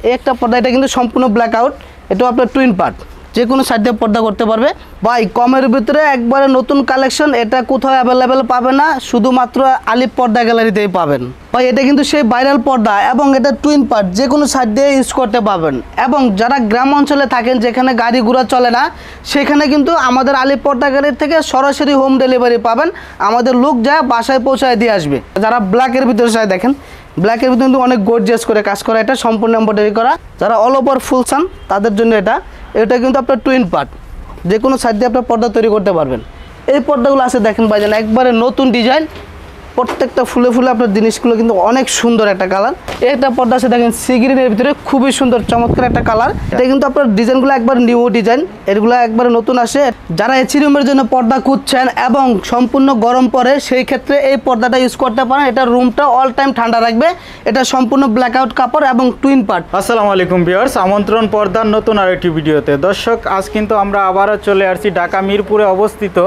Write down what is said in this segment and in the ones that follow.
এই একটা পর্দা, এটা কিন্তু সম্পূর্ণ ব্ল্যাক আউট, এটাও আপনার টুইন পার্ট, যে কোনো সাইড দিয়ে পর্দা করতে পারবে ভাই। কমের ভিতরে একবারে নতুন কালেকশন, এটা কোথাও অ্যাভেলেবেল পাবে না, শুধুমাত্র আলিফ পর্দা গ্যালারিতেই পাবেন ভাই। এটা কিন্তু সেই ভাইরাল পর্দা এবং এটা টুইন পার্ট, যে কোনো সাইড দিয়ে ইউজ করতে পারবেন। এবং যারা গ্রাম অঞ্চলে থাকেন, যেখানে গাড়ি ঘোড়া চলে না, সেখানে কিন্তু আমাদের আলিফ পর্দা গ্যালারি থেকে সরাসরি হোম ডেলিভারি পাবেন, আমাদের লোক যায় বাসায় পৌঁছায় দিয়ে আসবে। যারা ব্ল্যাকের ভিতরে চায়, দেখেন ব্ল্যাকের ভিতরে কিন্তু অনেক গর্জিয়াস করে কাজ করা, এটা সম্পূর্ণ এমব্রয়ডারি করা। যারা অল ওভার ফুল চান তাদের জন্য এটা কিন্তু আপনার টুইন পার্ট, যে কোনো সাইড দিয়ে আপনার পর্দা তৈরি করতে পারবেন। এই পর্দাগুলো আছে দেখেন ভাইজান, একবারে নতুন ডিজাইন, প্রত্যেকটা ফুলে ফুলে আপনার জিনিসগুলো কিন্তু অনেক সুন্দর একটা কালার। একটা পর্দা আছে দেখেন সি গ্রিনের ভিতরে, খুবই সুন্দর চমৎকার একটা কালার। এটা কিন্তু আপনার ডিজাইনগুলো একবার নিউ ডিজাইন, এগুলো একবারে নতুন আসে। যারা এসি রুমের জন্য পর্দা খুঁজছেন এবং সম্পূর্ণ গরম পড়ে, সেই ক্ষেত্রে এই পর্দাটা ইউজ করতে পারেন। এটা রুমটা অল টাইম ঠান্ডা রাখবে। এটা সম্পূর্ণ ব্ল্যাক আউট কাপড় এবং টুইন পার্ট। আসসালামু আলাইকুম ভিউয়ার্স, আমন্ত্রণ পর্দার নতুন আরেকটি ভিডিওতে। দর্শক, আজ কিন্তু আমরা আবারও চলে আসছি ঢাকা মিরপুরে অবস্থিত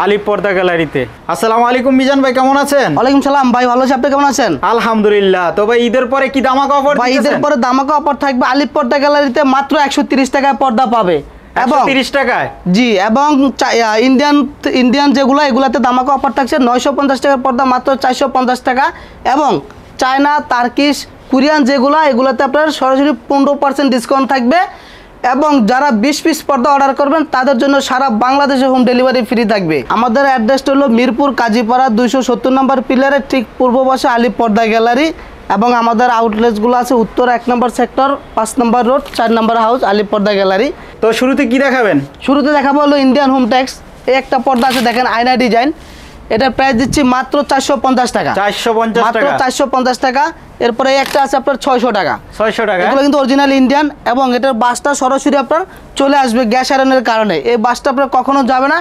আলিফ পর্দা গ্যালারিতে। আসসালামু আলাইকুম মিজান ভাই, কেমন আছেন? ওয়ালাইকুম সালাম ভাই, ভালো আছি, আপনি কেমন আছেন? আলহামদুলিল্লাহ। তো ভাই, ঈদের পরে কি ধামাকা অফার? ভাই ঈদের পরে ধামাকা অফার থাকবে। আলিফ পর্দা গ্যালারিতে মাত্র 130 টাকায় পর্দা পাবে। 130 টাকায়? জি, এবং ইন্ডিয়ান যেগুলো, এগুলাতে ধামাকা অফার থাকছে। 950 টাকার পর্দা মাত্র 450 টাকা। এবং চায়না, তার্কিশ, কোরিয়ান যেগুলো, এগুলোতে আপনার সরাসরি 15% ডিসকাউন্ট থাকবে। এবং যারা 20 পিস পর্দা অর্ডার করবেন তাদের জন্য সারা বাংলাদেশে হোম ডেলিভারি ফ্রি থাকবে। আমাদের অ্যাড্রেসটা হলো মিরপুর কাজীপাড়া 270 নম্বর পিলারের ঠিক পূর্ব পাশে আলিফ পর্দা গ্যালারি। এবং আমাদের আউটলেটসগুলো আছে উত্তর 1 নম্বর সেক্টর, 5 নম্বর রোড, 4 নম্বর হাউস, আলিফ পর্দা গ্যালারি। তো শুরুতে কি দেখাবেন? শুরুতে দেখাবো হলো ইন্ডিয়ান হোম টেক্স। এই একটা পর্দা আছে দেখেন, আয়না ডিজাইন। এটার প্রাইস দিচ্ছি মাত্র 450 টাকা। 450 মাত্র টাকা? 450 টাকা। এরপরে একটা আছে আপনার 600 টাকা। 600 টাকা? এগুলো কিন্তু অরিজিনাল ইন্ডিয়ান এবং এটার বাসটা সরাসরি আপনার চলে আসবে গ্যাস আয়রনের কারণে। এই বাসটা আপনার কখনো যাবে না।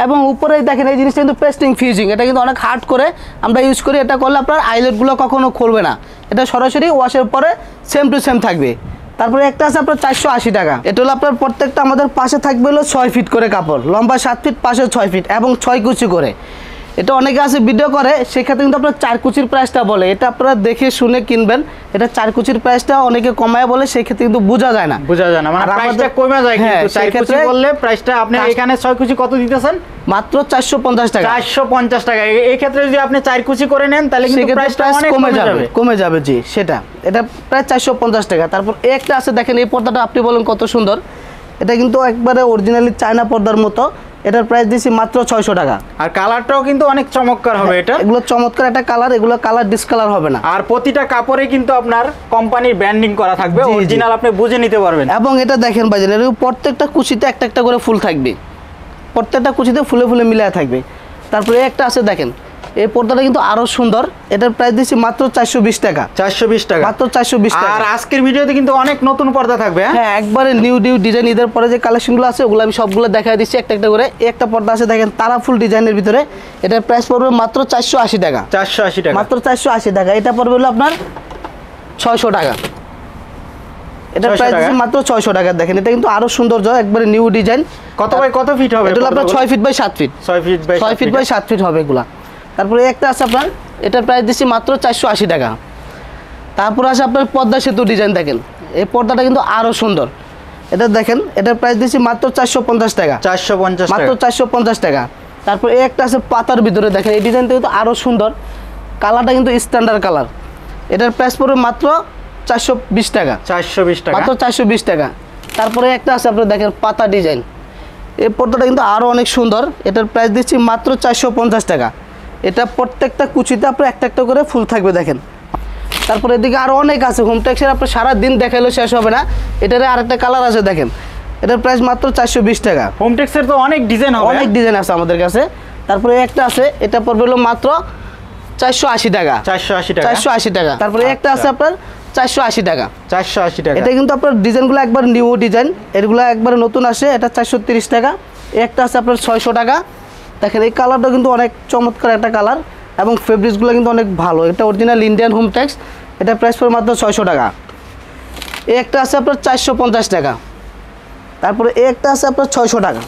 এবং উপরে দেখেন এই জিনিসটা কিন্তু পেস্টিং ফিউজিং, এটা কিন্তু অনেক হার্ড করে আমরা ইউজ করি। এটা করলে আপনার আইলেটগুলো কখনো খুলবে না, এটা সরাসরি ওয়াশের পরে সেম টু সেম থাকবে। তারপরে একটা আছে আপনার 480 টাকা। এটা হলো আপনার প্রত্যেকটা আমাদের পাশে থাকবে হলো 6 ফিট করে কাপড়, লম্বা 7 ফিট, পাশে 6 ফিট এবং 6 কুচি করে। এটা অনেকে আছে ভিডিও করে, সেক্ষেত্রে কিন্তু আপনার 4 কুচির প্রাইসটা বলে, এটা আপনারা দেখে শুনে কিনবেন। এটা 4 কুচির প্রাইসটা অনেকে কমায় বলে, সেই ক্ষেত্রে কিন্তু বোঝা যায় না, মানে প্রাইসটা কমে যায়। কিন্তু 4 কুচি বললে প্রাইসটা আপনি এখানে 6 কুচি কত দিতেছেন? মাত্র 450 টাকা। 450 টাকা। এই ক্ষেত্রে যদি আপনি 4 কুচি করে নেন তাহলে কিন্তু প্রাইসটা অনেক কমে যাবে। জি, সেটা এটা প্রায় 450 টাকা। তারপর একটা আছে দেখেন, এই পর্দাটা আপনি বলেন কত সুন্দর। এটা কিন্তু একবারে অরিজিনালি চায়না পর্দার মতো। এটার প্রাইস দিয়েছি মাত্র 600 টাকা। আর কালারটাও কিন্তু অনেক চমৎকার হবে। এটা এগুলো চমৎকার একটা কালার, এগুলো কালার ডিসকালার হবে না। আর প্রতিটা কাপড়ে কিন্তু আপনার কোম্পানির ব্র্যান্ডিং করা থাকবে, অরিজিনাল আপনি বুঝে নিতে পারবেন। এবং এটা দেখেন ভাই, এর প্রত্যেকটা কুচিতে একটা একটা করে ফুল থাকবে, প্রত্যেকটা কুচিতে ফুলে ফুলে মিলায় থাকবে। তারপরে একটা আছে দেখেন, এই পর্দাটা কিন্তু আরো সুন্দর। এটার প্রাইস দিচ্ছি মাত্র 420 টাকা। 420 টাকা? মাত্র 420 টাকা। আর আজকের ভিডিওতে কিন্তু অনেক নতুন পর্দা থাকবে। হ্যাঁ, একবারে নিউ ডিজাইন। ঈদের পরে যে কালেকশনগুলো আছে ওগুলো আমি সবগুলো দেখাই দিচ্ছি একটা একটা করে। একটা পর্দা আছে দেখেন তারাফুল ডিজাইনের ভিতরে, এটার প্রাইস পড়বে মাত্র 480 টাকা। 480 টাকা? মাত্র 480 টাকা। এটা পড়বে হলো আপনার 600 টাকা। এটা প্রাইস দিচ্ছি মাত্র 600 টাকা। দেখেন এটা কিন্তু আরো সৌন্দর্য, একবারে নিউ ডিজাইন। কত বাই কত ফিট হবে? এটা হলো আপনার 6 feet by 7 feet. 6 feet by 7 feet হবে এগুলা। তারপরে একটা আছে আপনার, এটার প্রাইস দিচ্ছি মাত্র 480 টাকা। তারপর আছে আপনার পদ্মা সেতু ডিজাইন। দেখেন এই পর্দাটা কিন্তু আরো সুন্দর। এটা দেখেন, এটার প্রাইস দিচ্ছি মাত্র 450 টাকা। 450 মাত্র 450 টাকা। তারপর একটা আছে পাতার ভিতরে, দেখেন এই ডিজাইনটা কিন্তু আরো সুন্দর, কালারটা কিন্তু স্ট্যান্ডার্ড কালার। এটার প্রাইস পড়বে মাত্র 420 টাকা। 420 টাকা? মাত্র 420 টাকা। তারপরে একটা আছে আপনার দেখেন পাতা ডিজাইন, এই পর্দাটা কিন্তু আরো অনেক সুন্দর। এটার প্রাইস দিচ্ছি মাত্র 450 টাকা। এটা প্রত্যেকটা কুচিতে আপনার একটা একটা করে ফুল থাকবে দেখেন। তারপরে এদিকে আরো অনেক আছে হোমটেক্সের, আপনার সারা দিন দেখাইলেও শেষ হবে না। এটারে আরেকটা কালার আছে দেখেন, এটার প্রাইস মাত্র 420 টাকা। হোমটেক্সের তো অনেক ডিজাইন হবে, অনেক ডিজাইন আছে আমাদের কাছে। তারপরে একটা আছে, এটা পড়বে হলো মাত্র 480 টাকা। 480 টাকা? 480 টাকা। তারপরে একটা আছে আপনার 480 টাকা। 480 টাকা? এটা কিন্তু আপনার ডিজাইনগুলো একবার নিউ ডিজাইন, এগুলো একবার নতুন আসে। এটা 430 টাকা। একটা আছে আপনার 600 টাকা। দেখেন এই কালারটা কিন্তু অনেক চমৎকার একটা কালার এবং ফেব্রিক্সগুলো কিন্তু অনেক ভালো। এটা অরিজিনাল ইন্ডিয়ান হোম টেক্স। এটা প্রাইস পড়ে মাত্র 600 টাকা। এই একটা আছে আপনার 450 টাকা। তারপরে এই একটা আছে আপনার 600 টাকা।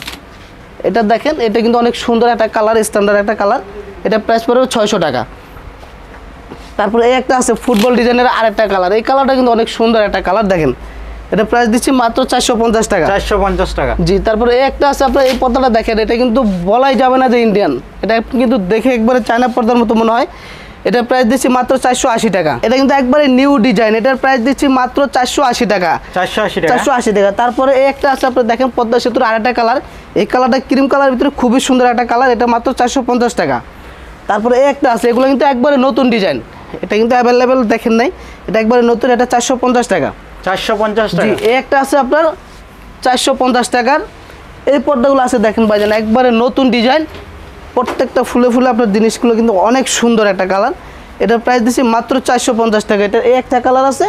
এটা দেখেন, এটা কিন্তু অনেক সুন্দর একটা কালার, স্ট্যান্ডার্ড একটা কালার। এটা প্রাইস পড়বে 600 টাকা। তারপরে এই একটা আছে ফুটবল ডিজাইনের আরেকটা কালার, এই কালারটা কিন্তু অনেক সুন্দর একটা কালার দেখেন। এটা প্রাইস দিচ্ছি মাত্র 450 টাকা। 450 টাকা। জি, তারপরে এই একটা আছে আপনার এই পর্দাটা দেখেন, এটা কিন্তু বলাই যাবে না যে ইন্ডিয়ান, এটা কিন্তু দেখে একবারে চায়না পর্দার মতো মনে হয়। এটার প্রাইস দিচ্ছি মাত্র 480 টাকা। এটা কিন্তু একবারে নিউ ডিজাইন, এটার প্রাইস দিচ্ছি মাত্র 480 টাকা। 480 টাকা। 480 টাকা। তারপরে এই একটা আছে আপনার দেখেন পদ্মা সেতুর আরেকটা কালার, এই কালারটা ক্রিম কালার ভিতরে খুবই সুন্দর একটা কালার, এটা মাত্র 450 টাকা। তারপরে এই একটা আছে, এগুলো কিন্তু একবারে নতুন ডিজাইন, এটা কিন্তু অ্যাভেলেবেল দেখেন নাই, এটা একবারে নতুন, এটা 450 টাকা। 450 জি, টাকা। এই একটা আছে আপনার 450 টাকার। এই পর্দাগুলো আছে দেখেন ভাইজান, একবারে নতুন ডিজাইন, প্রত্যেকটা ফুলে ফুলে আপনার জিনিসগুলো কিন্তু অনেক সুন্দর একটা কালার। এটার প্রাইস দিচ্ছি মাত্র 450 টাকা। এটা এই একটা কালার আছে,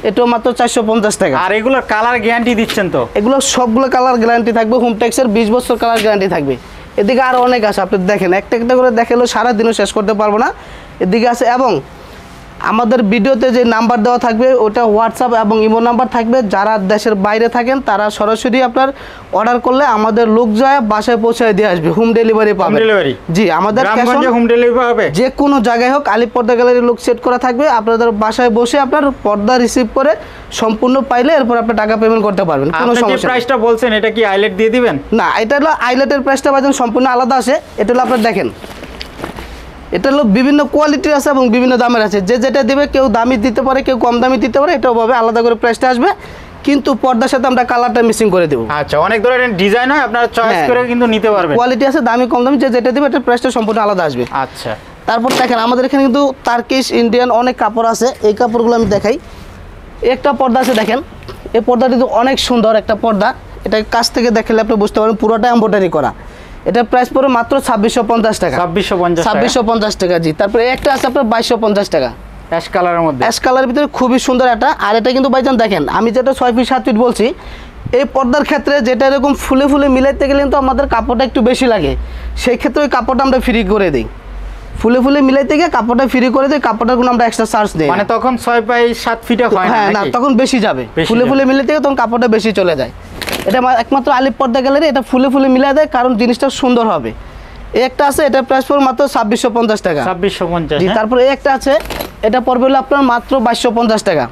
এটাও মাত্র 450 টাকা। আর এগুলোর কালার গ্যারান্টি দিচ্ছেন তো? এগুলো সবগুলো কালার গ্যারান্টি থাকবে, হোমটেক্সের 20 বছর কালার গ্যারান্টি থাকবে। এদিকে আরও অনেক আছে, আপনি দেখেন একটা একটা করে দেখালেও সারাদিনও শেষ করতে পারবো না। এদিকে আছে, এবং আমাদের ভিডিওতে যে নাম্বার দেওয়া থাকবে ওটা হোয়াটসঅ্যাপ এবং ইমো নাম্বার থাকবে। যারা দেশের বাইরে থাকেন তারা সরাসরি আপনার অর্ডার করলে আমাদের লোক যায় বাসায় পৌঁছায় দিয়ে আসবে, হোম ডেলিভারি পাবে। জি, আমাদের গ্রামগঞ্জে হোম ডেলিভারি পাবে, যে কোনো জায়গায় হোক। আলিপ পর্দা গ্যালারির লোক সেট করা থাকবে, আপনাদের বাসায় বসে আপনার পর্দা রিসিভ করে সম্পূর্ণ পাইলে এরপর আপনি টাকা পেমেন্ট করতে পারবেন, কোনো সমস্যা নেই। প্রাইসটা বলছেন এটা কি আইলেট দিয়ে দিবেন? না, এটা হলো আইলেটের প্রাইসটা বাজান সম্পূর্ণ আলাদা আছে। এটা হলো আপনার দেখেন, এটা হলো বিভিন্ন কোয়ালিটির আছে এবং বিভিন্ন দামের আছে, যে যেটা দেবে কেউ দামি দিতে পারে, কেউ কম দামি দিতে পারে, এটাও ভাবে আলাদা করে প্রাইসটা আসবে, কিন্তু পর্দার সাথে আমরা কালারটা মিক্সিং করে দেবো। আচ্ছা, অনেক ধরনের ডিজাইন হয়, আপনারা চয়েস করে কিন্তু নিতে পারবেন। কোয়ালিটি আছে দামি কম দামি, যে যেটা দেবে এটার প্রাইসটা সম্পূর্ণ আলাদা আসবে। আচ্ছা, তারপর দেখেন আমাদের এখানে কিন্তু টার্কিশ ইন্ডিয়ান অনেক কাপড় আছে, এই কাপড়গুলো আমি দেখাই। একটা পর্দা আছে দেখেন, এই পর্দাটা কিন্তু অনেক সুন্দর একটা পর্দা, এটা কাছ থেকে দেখলে আপনি বুঝতে পারবেন পুরোটা এমব্রয়ডারি করা। এটার প্রাইস পড়ে মাত্র 2650 টাকা। 2650 টাকা। জি, তারপরে একটা আছে আপনার 2250 টাকা, অ্যাশ কালারের মধ্যে। অ্যাশ কালারের ভিতরে খুবই সুন্দর একটা। আর এটা কিন্তু ভাইজান দেখেন, আমি যেটা 6 ফিট 7 ফিট বলছি, এই পর্দার ক্ষেত্রে যেটা এরকম ফুলে ফুলে মিলাইতে গেলে কিন্তু আমাদের কাপড়টা একটু বেশি লাগে, সেই ক্ষেত্রে ওই কাপড়টা আমরা ফ্রি করে দিই। ফুলে ফুলে মিলাইতে গিয়ে কাপড়টা ফ্রি করে দিই, কাপড়টার কোনো আমরা এক্সট্রা চার্জ দিই, মানে তখন 6 বাই 7 ফিটে হয় না? হ্যাঁ, না, তখন বেশি যাবে, ফুলে ফুলে মিলাইতে গিয়ে তখন কাপড়টা বেশি চলে যায়। এটা একমাত্র আলিপ পর্দা গ্যালারি এটা ফুলে ফুলে মিলাই দেয়, কারণ জিনিসটা সুন্দর হবে। এই একটা আছে, এটা প্রাইস পড়বে মাত্র 2650 টাকা। 2650। জি, তারপর এই একটা আছে, এটা পড়বে হলো আপনার মাত্র 2250 টাকা।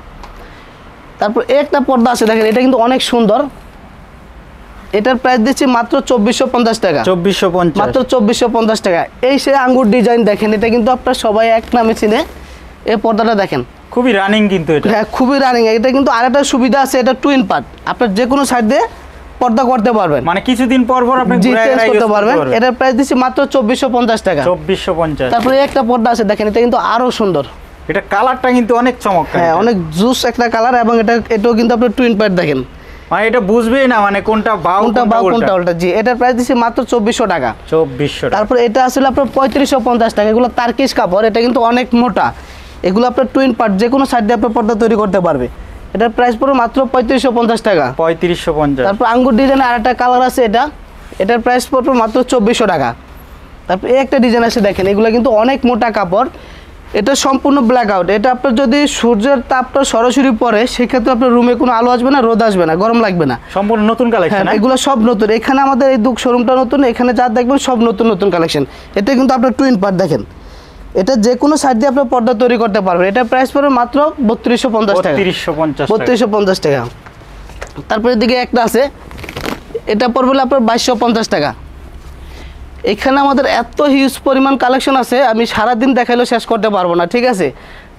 তারপর এই একটা পর্দা আছে দেখেন, এটা কিন্তু অনেক সুন্দর, এটার প্রাইস দিচ্ছি মাত্র 2450 টাকা। 2450, মাত্র 2450 টাকা। এই সে আঙ্গুর ডিজাইন দেখেন, এটা কিন্তু আপনার সবাই এক নামে চিনে। এই পর্দাটা দেখেন, খুবই রানিং কিন্তু এটা। হ্যাঁ, খুবই রানিং। এটা কিন্তু আরেকটা সুবিধা আছে, এটা টুইন পার্ট, আপনার যে কোনো সাইড দিয়ে পর্দা করতে পারবেন, মানে কিছুদিন পর পর আপনি চেঞ্জ করতে পারবেন। এটার প্রাইস দিচ্ছি মাত্র 2450 টাকা। 2450। তারপরে একটা পর্দা আছে দেখেন, এটা কিন্তু আরো সুন্দর, এটা কালারটা কিন্তু অনেক চমৎকার। হ্যাঁ, অনেক জুস একটা কালার, এবং এটাও কিন্তু আপনার টুইন পার্ট দেখেন, মানে এটা বুঝবেই না মানে কোনটা বাউ কোনটা উল্টা। জি, এটার প্রাইস দিচ্ছি মাত্র 2400 টাকা। 2400 টাকা। তারপরে এটা আসলে আপনার 3550 টাকা। এগুলো টার্কিশ কাপড়, এটা কিন্তু অনেক মোটা, এগুলো আপনার টুইন পার্ট যে কোনো সাইড দিয়ে আপনার পর্দা তৈরি করতে পারবে। এটার প্রাইস পড়ে মাত্র 3550 টাকা। 3550। তারপর আঙ্গুর ডিজাইনের আরেকটা কালার আছে, এটার প্রাইস পড়বে মাত্র 2400 টাকা। তারপর এই একটা ডিজাইন আছে দেখেন, এগুলো কিন্তু অনেক মোটা কাপড়, এটা সম্পূর্ণ ব্ল্যাক আউট। এটা আপনার যদি সূর্যের তাপটা সরাসরি পড়ে সেক্ষেত্রে আপনার রুমে কোনো আলো আসবে না, রোদ আসবে না, গরম লাগবে না। সম্পূর্ণ নতুন কালেকশন। হ্যাঁ, এগুলো সব নতুন। এখানে আমাদের এই দুক শোরুমটা নতুন, এখানে যা দেখবেন সব নতুন নতুন কালেকশন। এটা কিন্তু আপনার টুইন পার্ট দেখেন, এটা যে কোনো সাইড দিয়ে আপনার পর্দা তৈরি করতে পারবেন। এটা প্রাইস পড়বে মাত্র 3250 টাকা। 3250 টাকা। তারপরে দিকে একটা আছে, এটা পড়বে আপনার 2250 টাকা। এখানে আমাদের এত হিউজ পরিমাণ কালেকশন আছে, আমি সারাদিন দেখাইলেও শেষ করতে পারবো না, ঠিক আছে?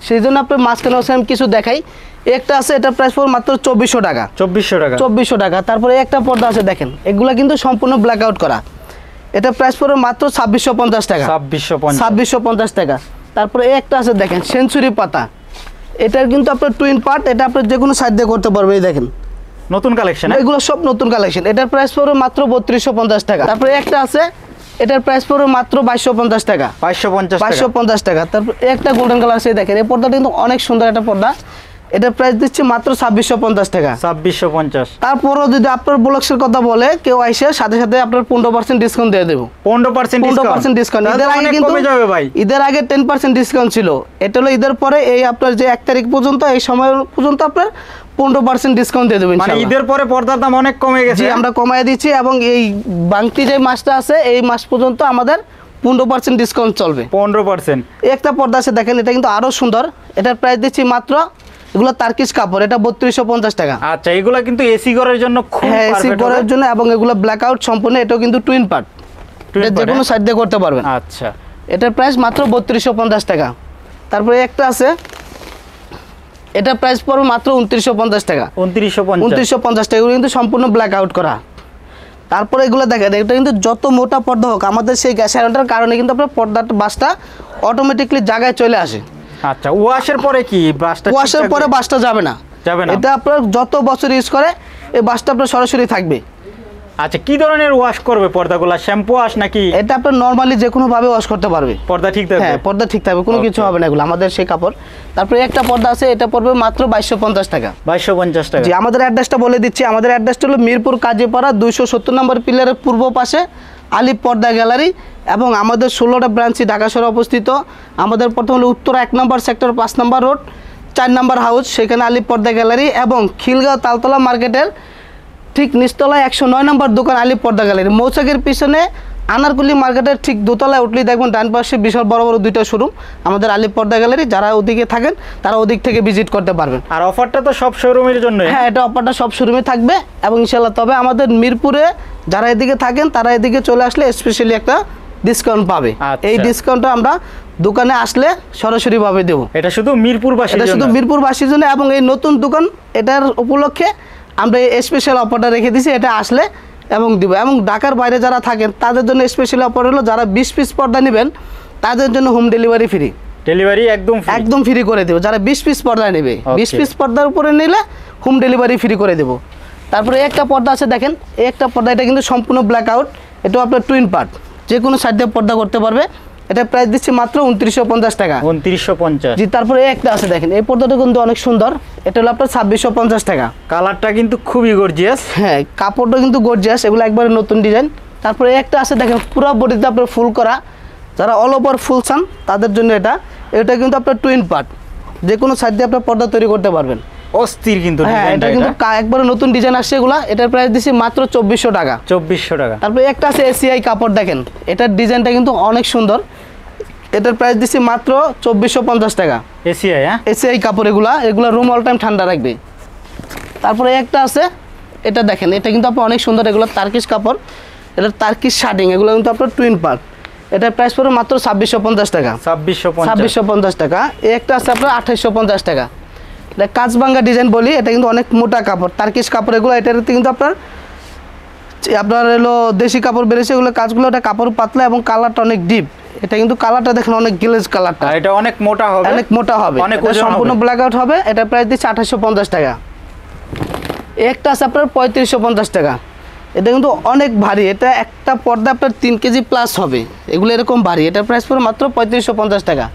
সেই জন্য আপনার মাঝখানে আমি কিছু দেখাই। একটা আছে, এটা প্রাইস পড়বে মাত্র 2400 টাকা। 2400 টাকা। তারপরে একটা পর্দা আছে দেখেন, এগুলা কিন্তু সম্পূর্ণ ব্ল্যাক আউট করা, এটা প্রাইস পড়বে মাত্র 2650 টাকা। 2650 টাকা। তারপরে একটা আছে দেখেন, সেঞ্চুরি পাতা, এটার কিন্তু আপনার টুইন পার্ট, এটা আপনার যে কোনো সাইড দিয়ে করতে পারবে। এই দেখেন নতুন কালেকশন, এগুলো সব নতুন কালেকশন। এটার প্রাইস পড়বে মাত্র 3250 টাকা। তারপরে একটা আছে, এটার প্রাইস পড়বে মাত্র 2250 টাকা। 2250 টাকা। তারপর একটা গোল্ডেন কালার আছে দেখেন, এই পর্দাটা কিন্তু অনেক সুন্দর একটা পর্দা, এটার প্রাইস দিচ্ছি মাত্র 2650 টাকা। 2650। তারপরও যদি আপনার ব্লগসের কথা বলে কেউ আইসে, সাথে সাথে আপনার 15% ডিসকাউন্ট দিয়ে দেবো। 15% ডিসকাউন্ট। ঈদের আগে কিন্তু ঈদের আগে 10% ডিসকাউন্ট ছিল, এটা হলো ঈদের পরে এই আপনার যে 1 তারিখ পর্যন্ত, এই সময় পর্যন্ত আপনার 15% ডিসকাউন্ট দিয়ে দেবেন। মানে ঈদের পরে পর্দার দাম অনেক কমে গেছে। জি, আমরা কমায় দিচ্ছি, এবং এই বাংতি যে মাসটা আছে এই মাস পর্যন্ত আমাদের 15% ডিসকাউন্ট চলবে। 15%। একটা পর্দা আছে দেখেন, এটা কিন্তু আরো সুন্দর। এটার প্রাইস দিচ্ছি মাত্র, এগুলো তার্কিশ কাপড়, এটা 3250 টাকা। আচ্ছা, এগুলো কিন্তু এসি ঘরের জন্য খুব হ্যাঁ, এসি ঘরের জন্য, এবং এগুলো ব্ল্যাক আউট সম্পূর্ণ। এটাও কিন্তু টুইন পার্ট, যে কোনো সাইড দিয়ে করতে পারবেন। আচ্ছা, এটার প্রাইস মাত্র 3250 টাকা। তারপরে একটা আছে, এটার প্রাইস পড়বে মাত্র 2950 টাকা। 2950 টাকা, এগুলো কিন্তু সম্পূর্ণ ব্ল্যাক আউট করা। তারপরে এগুলো দেখেন, এটা কিন্তু যত মোটা পর্দা হোক, আমাদের সেই গ্যাস আয়রনটার কারণে কিন্তু আপনার পর্দাটা বাসটা অটোমেটিকলি জায়গায় চলে আসে। আচ্ছা, ওয়াশের পরে কি বাসটা? ওয়াশের পরে বাসটা যাবে না। এটা আপনার যত বছর ইউজ করে এই বাসটা আপনার সরাসরি থাকবে। আচ্ছা, কি ধরনের ওয়াশ করবে পর্দাগুলো? শ্যাম্পু ওয়াশ নাকি? এটা আপনার নরমালি যে কোনো ভাবে ওয়াশ করতে পারবে। পর্দা ঠিক থাকবে? হ্যাঁ, পর্দা ঠিক থাকবে, কোনো কিছু হবে না, এগুলো আমাদের সেই কাপড়। তারপরে একটা পর্দা আছে, এটা পড়বে মাত্র 2250 টাকা। 2250 টাকা। জি, আমাদের অ্যাড্রেসটা বলে দিচ্ছি। আমাদের অ্যাড্রেসটা হলো মিরপুর কাজীপাড়া 270 নম্বর পিলারের পূর্ব পাশে আলিপ পর্দা গ্যালারি, এবং আমাদের 16টা ব্রাঞ্চই ঢাকা শহরে অবস্থিত। আমাদের প্রথম হলো উত্তর 1 নম্বর সেক্টর 5 নম্বর রোড 4 নম্বর হাউস, সেখানে আলিপ পর্দা গ্যালারি, এবং খিলগাঁও তালতলা মার্কেটের ঠিক নিচতলায় 109 নম্বর দোকান আলিপ পর্দা গ্যালারি। মৌচাকের পিছনে আনারকুলি মার্কেটের ঠিক দোতলায় উঠলেই দেখবেন ডান পাশে বিশাল বড় বড় দুইটা শোরুম আমাদের আলিপ পর্দা গ্যালারি। যারা ওদিকে থাকেন তারা ওদিক থেকে ভিজিট করতে পারবেন। আর অফারটা তো সব শোরুমের জন্য? হ্যাঁ, এটা অফারটা সব শোরুমে থাকবে, এবং ইনশাল্লাহ তবে আমাদের মিরপুরে যারা এদিকে থাকেন তারা এদিকে চলে আসলে স্পেশালি একটা ডিসকাউন্ট পাবে। এই ডিসকাউন্টটা আমরা দোকানে আসলে সরাসরি ভাবে দেবো। এটা শুধু মিরপুরবাসীর জন্য? এটা শুধু মিরপুরবাসীর জন্য, এবং এই নতুন দোকান এটার উপলক্ষে আমরা এই স্পেশাল অফারটা রেখে দিছি। এটা আসলে এবং দিব। এবং ঢাকার বাইরে যারা থাকেন তাদের জন্য স্পেশাল অফার হলো, যারা 20 পিস পর্দা নেবেন তাদের জন্য হোম ডেলিভারি ফ্রি। ডেলিভারি একদম ফ্রি করে দেবো। যারা 20 পিস পর্দা নেবে, 20 পিস পর্দার উপরে নিলে হোম ডেলিভারি ফ্রি করে দেবো। তারপরে একটা পর্দা আছে দেখেন, এই একটা পর্দা, এটা কিন্তু সম্পূর্ণ ব্ল্যাক আউট। এটাও আপনার টুইন পার্ট, যে কোনো সাইড দিয়ে পর্দা করতে পারবে। এটা প্রাইস দিচ্ছি মাত্র 2950 টাকা। 2950। জি, তারপরে একটা আছে দেখেন, এই পর্দাটা কিন্তু অনেক সুন্দর। এটা হলো আপনার 2650 টাকা। কালারটা কিন্তু খুবই গর্জিয়াস। হ্যাঁ, কাপড়টা কিন্তু গর্জিয়াস, এগুলো একবারে নতুন ডিজাইন। তারপরে একটা আছে দেখেন, পুরো বডিতে আপনার ফুল করা, যারা অল ওভার ফুল চান তাদের জন্য এটা কিন্তু আপনার টুইন পার্ট, যে কোনো সাইড দিয়ে আপনার পর্দা তৈরি করতে পারবেন। অস্থির কিন্তু। হ্যাঁ, এটা কিন্তু একবারে নতুন ডিজাইন আসছে এগুলা। এটার প্রাইস দিচ্ছি মাত্র 2400 টাকা। 2400 টাকা। তারপরে একটা আছে এসিআই কাপড়, দেখেন এটার ডিজাইনটা কিন্তু অনেক সুন্দর। এটার প্রাইস দিচ্ছি মাত্র 2450 টাকা। এসিআই? হ্যাঁ, এসিআই কাপড়, এগুলা রুম অল টাইম ঠান্ডা রাখবে। তারপরে একটা আছে, এটা দেখেন, এটা কিন্তু আপনার অনেক সুন্দর। এগুলো তার্কিশ কাপড়, এটা তার্কিশ শার্টিং, এগুলো কিন্তু আপনার টুইন পার্ট। এটার প্রাইস পড়বে মাত্র 2650 টাকা। 2650 টাকা। এই একটা আছে আপনার 2850 টাকা। এটা কাঁচবাঙ্গা ডিজাইন বলি, এটা কিন্তু অনেক মোটা কাপড়, তার্কিশ কাপড় এগুলো। এটাতে কিন্তু আপনার হলো দেশি কাপড় বেরিয়েছে, এগুলো কাজগুলো, এটা কাপড় পাতলা এবং কালারটা অনেক ডিপ। এটা কিন্তু কালারটা দেখেন অনেক গ্লেজ কালারটা। এটা অনেক মোটা হবে। এটা সম্পূর্ণ ব্ল্যাক আউট হবে। এটা প্রাইস দিচ্ছে 2850 টাকা। একটা আছে আপনার 3550 টাকা। এটা কিন্তু অনেক ভারী, এটা একটা পর্দা আপনার 3 কেজি প্লাস হবে, এগুলো এরকম ভারী। এটার প্রাইস পড়ে মাত্র 3550 টাকা।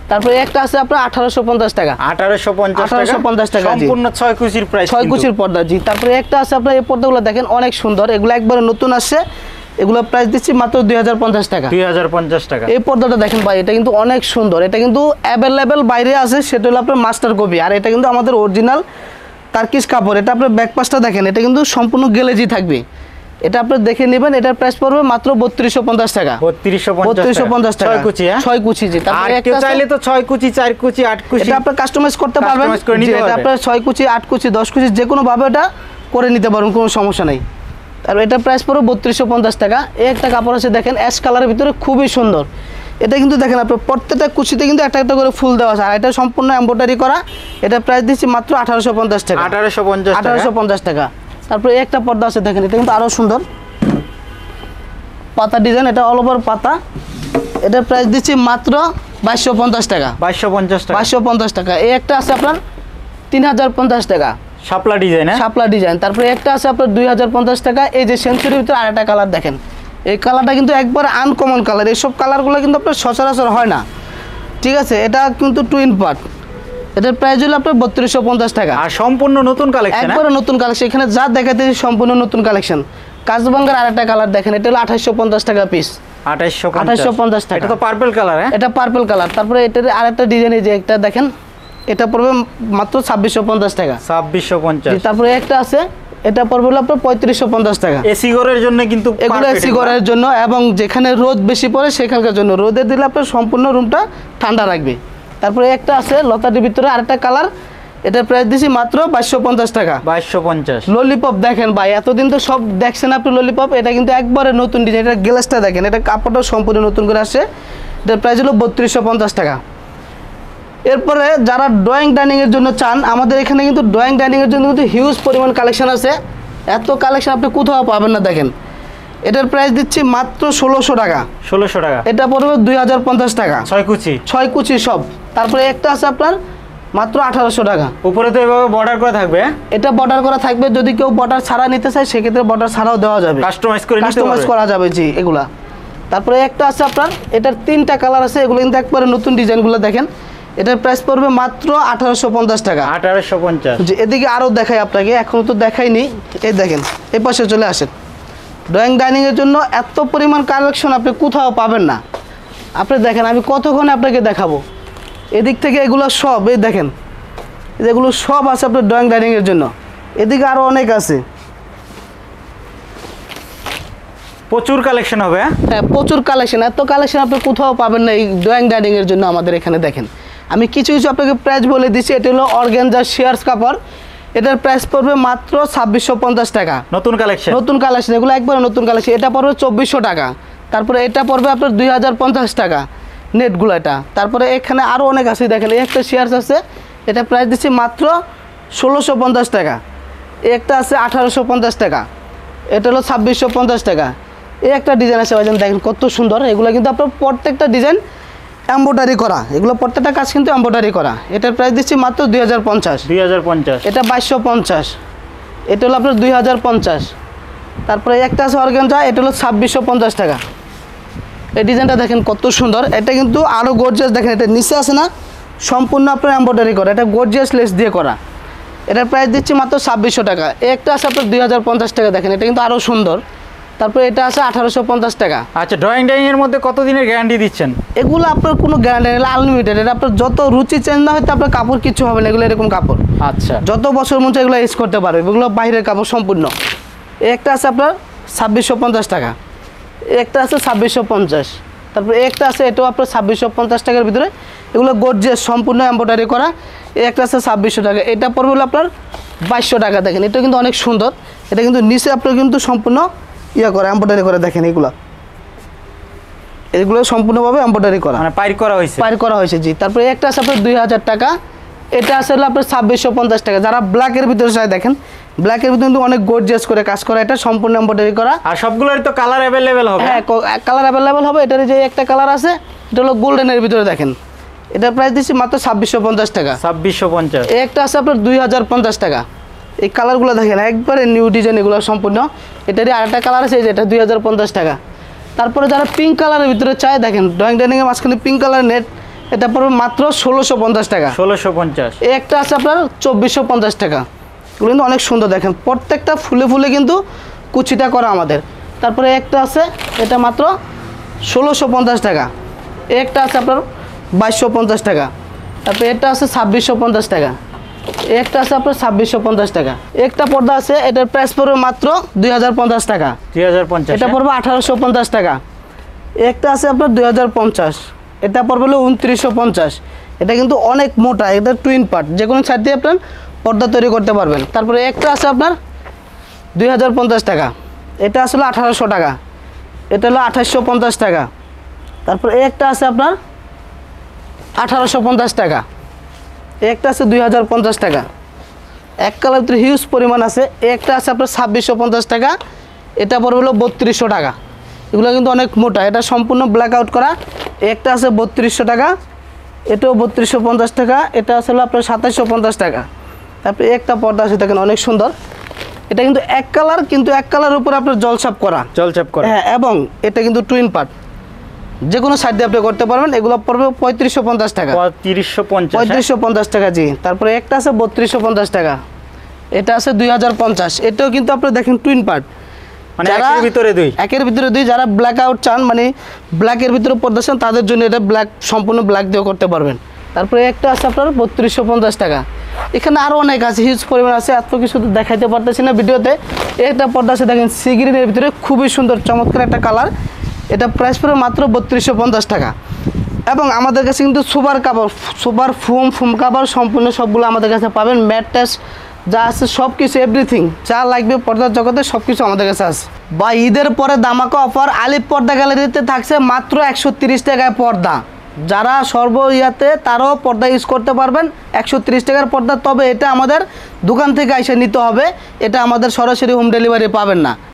তারপরে একটা আছে আপনার 1850 টাকা। 1850 টাকা সম্পূর্ণ 6 কুচির প্রাইস, 6 কুচির পর্দা। জি, তারপরে একটা আছে আপনার, এই পর্দাগুলো দেখেন অনেক সুন্দর, এগুলো একবারে নতুন আসছে। এগুলো প্রাইস দিচ্ছি মাত্র 2050 টাকা। 2050 টাকা। এই পর্দাটা দেখেন ভাই, এটা কিন্তু অনেক সুন্দর। এটা কিন্তু অ্যাভেলেবেল বাইরে আছে, সেটা হলো আপনার মাস্টার কপি। আর এটা কিন্তু আমাদের অরিজিনাল তার্কিশ কাপড়। এটা আপনার ব্যাক পাশটা দেখেন, এটা কিন্তু সম্পূর্ণ গ্লেজি থাকবে। এটা আপনি দেখে নেবেন। এটার প্রাইস পড়বে মাত্র 3250 টাকা। 3250 টাকা। 6 কুচি? হ্যাঁ, 6 কুচি। জি, তারপরে একটা চাইলে তো 6 কুচি, 4 কুচি, 8 কুচি এটা আপনি কাস্টমাইজ করতে পারবেন। এটা আপনার 6 কুচি, 8 কুচি, 10 কুচি যে কোনো ভাবে এটা করে নিতে পারবেন, কোনো সমস্যা নেই। আর এটার প্রাইস পড়বে 3250 টাকা। এই একটা কাপড় আছে দেখেন অ্যাশ কালারের ভিতরে, খুবই সুন্দর। এটা কিন্তু দেখেন আপনার প্রত্যেকটা কুচিতে কিন্তু একটা একটা করে ফুল দেওয়া আছে, আর এটা সম্পূর্ণ এমব্রয়ডারি করা। এটা প্রাইস দিচ্ছি মাত্র 1850 টাকা। 1850 টাকা। তারপরে একটা পর্দা আছে দেখেন, এটা কিন্তু আরো সুন্দর, পাতা ডিজাইন, এটা অল ওভার পাতা। এটার প্রাইস দিচ্ছি মাত্র 2250 টাকা। 2250 টাকা। এই একটা আছে আপনার 3050 টাকা, শাপলা ডিজাইন। শাপলা ডিজাইন। তারপরে একটা আছে আপনার 2050 টাকা। এই যে সেঞ্চুরির ভিতরে আরেকটা কালার দেখেন, এই কালারটা কিন্তু একবার আনকমন কালার। এইসব কালারগুলো কিন্তু আপনার সচরাচর হয় না, ঠিক আছে। এটা কিন্তু টুইন পার্ট। এটার প্রাইস হলো আপনার 3250 টাকা। আর সম্পূর্ণ নতুন কালেকশন, একবারে নতুন কালেকশন। এখানে যা দেখাতেছি সম্পূর্ণ নতুন কালেকশন। কাঁচবাঙ্গার আরেকটা কালার দেখেন, এটা হলো 2850 টাকা পিস। 2850 টাকা। এটা তো পার্পল কালার। হ্যাঁ, এটা পার্পল কালার। তারপরে এটার আরেকটা ডিজাইন, এই যে একটা দেখেন, এটা পড়বে মাত্র 2650 টাকা। 2650। তারপরে একটা আছে, এটা পড়বে হলো আপনার 3550 টাকা। এসি ঘরের জন্য কিন্তু এগুলো এসি ঘরের জন্য এবং যেখানে রোদ বেশি পড়ে সেখানকার জন্য, রোদে দিলে আপনার সম্পূর্ণ রুমটা ঠান্ডা রাখবে। তারপরে একটা আছে লতাটির ভিতরে আরেকটা কালার, এটার প্রাইস দিছি মাত্র 2250 টাকা। 2250। ললিপপ দেখেন ভাই, এতদিন তো সব দেখছেন আপনি ললিপপ, এটা কিন্তু একবারে নতুন ডিজাইন। এটা গ্লাসটা দেখেন, এটা কাপড়টা সম্পূর্ণ নতুন করে আসছে। এটার প্রাইস হলো 3250 টাকা। এরপরে যারা ড্রয়িং ডাইনিংয়ের জন্য চান, আমাদের এখানে কিন্তু ড্রয়িং ডাইনিংয়ের জন্য কিন্তু হিউজ পরিমাণ কালেকশন আছে। এত কালেকশন আপনি কোথাও পাবেন না। দেখেন এটার প্রাইস দিচ্ছি মাত্র 1600 টাকা। 1600 টাকা। এটা পড়বে 2050 টাকা। 6 কুচি 6 কুচি সব। তারপরে একটা আছে আপনার মাত্র 1800 টাকা। উপরে তো এভাবে বর্ডার করা থাকবে। এটা বর্ডার করা থাকবে, যদি কেউ বর্ডার ছাড়া নিতে চায় সেক্ষেত্রে বর্ডার ছাড়াও দেওয়া যাবে, কাস্টমাইজ করে নিতে কাস্টমাইজ পারবে। করা যাবে জি এগুলা। তারপরে একটা আছে আপনার, এটার 3টা কালার আছে, এগুলো কিন্তু একবারে নতুন ডিজাইনগুলো দেখেন। এটার প্রাইস পড়বে মাত্র 1850 টাকা। 1850। যে এদিকে আরও দেখাই আপনাকে, এখনও তো দেখাইনি। এই দেখেন এই পাশে চলে আসেন। ড্রয়িং ডাইনিংয়ের জন্য এত পরিমাণ কালেকশন আপনি কোথাও পাবেন না। আপনি দেখেন আমি কতক্ষণে আপনাকে দেখাবো। এদিক থেকে এগুলো সব এই দেখেন, যেগুলো সব আছে আপনার ড্রয়িং ডাইনিংয়ের জন্য। এদিকে আরও অনেক আছে। প্রচুর কালেকশন হবে। হ্যাঁ প্রচুর কালেকশন, এত কালেকশন আপনি কোথাও পাবেন না এই ড্রয়িং ডাইনিংয়ের জন্য আমাদের এখানে। দেখেন আমি কিছু কিছু আপনাকে প্রাইস বলে দিচ্ছি। এটা হলো অর্গানজা শেয়ার্স কাপড়, এটার প্রাইস পড়বে মাত্র 2650 টাকা। নতুন কালেকশন, নতুন কালেকশন, এগুলো একবারে নতুন কালেকশন। এটা পড়বে 2400 টাকা। তারপরে এটা পড়বে আপনার 2050 টাকা নেটগুলো এটা। তারপরে এখানে আরও অনেক আছে, দেখেন এই একটা শেয়ার্স আছে, এটা প্রাইস দিচ্ছি মাত্র 1650 টাকা। এই একটা আছে 1850 টাকা। এটা হলো 2650 টাকা। এই একটা ডিজাইন আছে ভাইজান, দেখেন কত সুন্দর। এগুলো কিন্তু আপনার প্রত্যেকটা ডিজাইন এমব্রয়ডারি করা, এগুলো প্রত্যেকটা কাজ কিন্তু এমব্রয়ডারি করা। এটার প্রাইস দিচ্ছি মাত্র 2050। 2050। এটা 2250। এটা হলো আপনার 2050। তারপরে একটা আছে অর্গানজা, এটা হলো 2650 টাকা। এই ডিজাইনটা দেখেন কত সুন্দর। এটা কিন্তু আরও গর্জিয়াস, দেখেন এটা নিচে আছে না, সম্পূর্ণ আপনার এমব্রয়ডারি করা, এটা গর্জিয়াস লেস দিয়ে করা। এটার প্রাইস দিচ্ছি মাত্র 2600 টাকা। একটা আছে আপনার 2050 টাকা, দেখেন এটা কিন্তু আরও সুন্দর। তারপরে এটা আছে 1850 টাকা। আচ্ছা, ড্রয়িং ডাইনিং এর মধ্যে কত দিনের গ্যারান্টি দিচ্ছেন? এগুলো আপনার কোনো গ্যারান্টি নেই, আনলিমিটেড। এটা আপনার যত রুচি চেঞ্জ না হয়তো আপনার কাপড় কিছু হবে না, এগুলো এরকম কাপড়। আচ্ছা, যত বছর মন চায় এগুলো ইউজ করতে পারবে, এগুলো বাইরের কাপড় সম্পূর্ণ। এই একটা আছে আপনার 2650 টাকা। এই একটা আছে 2650। তারপরে একটা আছে এটাও আপনার 2650 টাকার ভিতরে, এগুলো গর্জিয়াস সম্পূর্ণ এমব্রয়ডারি করা। এই একটা আছে 2600 টাকা। এটা পড়বে হলো আপনার 2200 টাকা। দেখেন এটা কিন্তু অনেক সুন্দর। এটা কিন্তু নিচে আপনার কিন্তু সম্পূর্ণ ইয়ে করা, এমব্রয়ডারি করা। দেখেন এগুলো সম্পূর্ণভাবে এমব্রয়ডারি করা, মানে পাইর করা হয়েছে। পাইর করা হয়েছে জি। তারপরে একটা আছে আপনার 2000 টাকা। এটা আছে হলো আপনার 2650 টাকা। যারা ব্ল্যাকের ভিতরে চায়, দেখেন ব্ল্যাকের ভিতরে কিন্তু অনেক গর্জিয়াস করে কাজ করা, এটা সম্পূর্ণ এমব্রয়ডারি করা। আর সবগুলোর তো কালার অ্যাভেলেবেল হবে। হ্যাঁ কালার অ্যাভেলেবেল হবে। এটার যে একটা কালার আছে, এটা হলো গোল্ডেনের ভিতরে। দেখেন এটার প্রাইস দিচ্ছি মাত্র 2650 টাকা। 2650। এই একটা আছে আপনার 2050 টাকা। এই কালারগুলো দেখেন একবারে নিউ ডিজাইন, এগুলো সম্পূর্ণ। এটারই আরেকটা কালার আছে, যেটা 2050 টাকা। তারপরে যারা পিঙ্ক কালারের ভিতরে চায়, দেখেন ড্রয়িং ডাইনিংয়ের মাঝখানে পিঙ্ক কালার নেট, এটা পড়বে মাত্র 1650 টাকা। 1650। এই একটা আছে আপনার 2450 টাকা। এগুলো কিন্তু অনেক সুন্দর, দেখেন প্রত্যেকটা ফুলে ফুলে কিন্তু কুচিটা করা আমাদের। তারপরে একটা আছে, এটা মাত্র 1650 টাকা। এই একটা আছে আপনার 2250 টাকা। তারপরে এটা আছে 2650 টাকা। এই একটা আছে আপনার 2650 টাকা। একটা পর্দা আছে, এটার প্রাইস পড়বে মাত্র 2050 টাকা। 2050। এটা পড়বে 1850 টাকা। একটা আছে আপনার 2050, এটা পড়বে হলো 2950। এটা কিন্তু অনেক মোটা, এটা টুইন পার্ট, যে কোনো সাইড দিয়ে আপনার পর্দা তৈরি করতে পারবেন। তারপরে একটা আছে আপনার 2050 টাকা। এটা আসলে 1800 টাকা। এটা হলো 2850 টাকা। তারপর একটা আছে আপনার 1850 টাকা। একটা আছে 2050 টাকা। এক কালার ভিতরে হিউজ পরিমাণ আছে। একটা আছে আপনার 2650 টাকা। এটা পড়বে হলো 3200 টাকা। এগুলো কিন্তু অনেক মোটা, এটা সম্পূর্ণ ব্ল্যাক আউট করা। একটা আছে 3200 টাকা। এটাও 3250 টাকা। এটা আছে হলো আপনার 2750 টাকা। তারপরে একটা পর্দা আছে, দেখেন অনেক সুন্দর। এটা কিন্তু এক কালার, কিন্তু এক কালার উপরে আপনার জলছাপ করা। জলছাপ করা। হ্যাঁ, এবং এটা কিন্তু টুইন পার্ট, যে কোনো সাইড দিয়ে আপনি করতে পারবেন। এগুলো পড়বে 3550 টাকা। 3550। 3550 টাকা জি। তারপরে একটা আছে 3250 টাকা। এটা আছে 2050। এটাও কিন্তু আপনি দেখেন টুইন পার্ট, মানে একের ভিতরে দুই। একের ভিতরে দুই। যারা ব্ল্যাক আউট চান, মানে ব্ল্যাকের ভিতরে পর্দা চান, তাদের জন্য এটা ব্ল্যাক, সম্পূর্ণ ব্ল্যাক দিয়ে করতে পারবেন। তারপরে একটা আছে আপনার 3250 টাকা। এখানে আরও অনেক আছে, হিউজ পরিমাণ আছে, এত কিছু তো দেখাইতে পারতেছি না ভিডিওতে। একটা পর্দা আছে দেখেন সি গ্রিনের ভিতরে, খুবই সুন্দর চমৎকার একটা কালার। এটা প্রাইস পড়বে মাত্র 3250 টাকা। এবং আমাদের কাছে কিন্তু super cover, super foam cover সম্পূর্ণ সবগুলো আমাদের কাছে পাবেন। ম্যাট্রেস যা আছে সব কিছু, এভরিথিং যা লাগবে পর্দার জগতে সব কিছু আমাদের কাছে আছে। বা ঈদের পরে দামাকা অফার আলিফ পর্দা গ্যালারিতে থাকছে মাত্র 130 টাকায় পর্দা। যারা ইয়াতে তারাও পর্দা ইউজ করতে পারবেন 130 টাকার পর্দা। তবে এটা আমাদের দোকান থেকে এসে নিতে হবে, এটা আমাদের সরাসরি হোম ডেলিভারি পাবেন না।